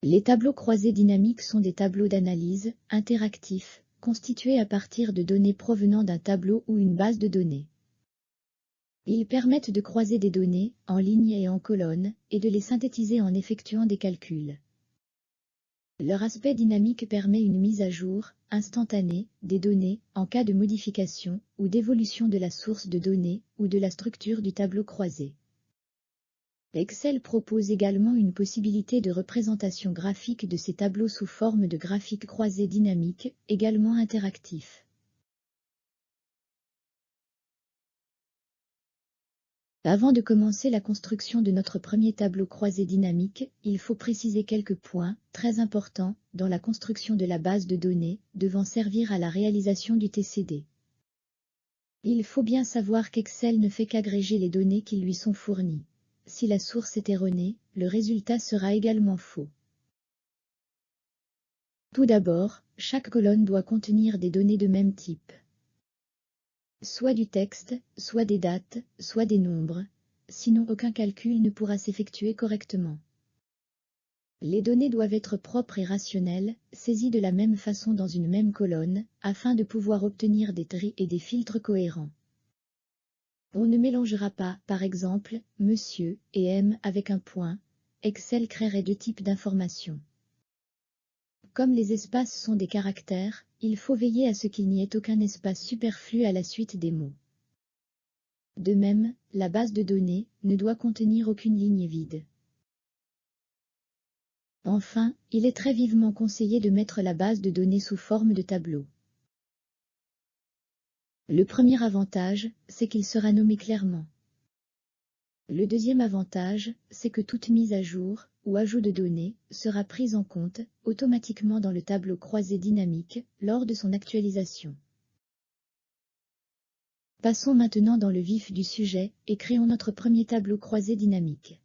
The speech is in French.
Les tableaux croisés dynamiques sont des tableaux d'analyse interactifs, constitués à partir de données provenant d'un tableau ou une base de données. Ils permettent de croiser des données, en ligne et en colonne, et de les synthétiser en effectuant des calculs. Leur aspect dynamique permet une mise à jour, instantanée, des données, en cas de modification, ou d'évolution de la source de données, ou de la structure du tableau croisé. Excel propose également une possibilité de représentation graphique de ces tableaux sous forme de graphiques croisés dynamiques, également interactifs. Avant de commencer la construction de notre premier tableau croisé dynamique, il faut préciser quelques points, très importants, dans la construction de la base de données, devant servir à la réalisation du TCD. Il faut bien savoir qu'Excel ne fait qu'agréger les données qui lui sont fournies. Si la source est erronée, le résultat sera également faux. Tout d'abord, chaque colonne doit contenir des données de même type. Soit du texte, soit des dates, soit des nombres, sinon aucun calcul ne pourra s'effectuer correctement. Les données doivent être propres et rationnelles, saisies de la même façon dans une même colonne, afin de pouvoir obtenir des tris et des filtres cohérents. On ne mélangera pas, par exemple, Monsieur et M avec un point. Excel créerait deux types d'informations. Comme les espaces sont des caractères, il faut veiller à ce qu'il n'y ait aucun espace superflu à la suite des mots. De même, la base de données ne doit contenir aucune ligne vide. Enfin, il est très vivement conseillé de mettre la base de données sous forme de tableau. Le premier avantage, c'est qu'il sera nommé clairement. Le deuxième avantage, c'est que toute mise à jour ou ajout de données sera prise en compte automatiquement dans le tableau croisé dynamique lors de son actualisation. Passons maintenant dans le vif du sujet et créons notre premier tableau croisé dynamique.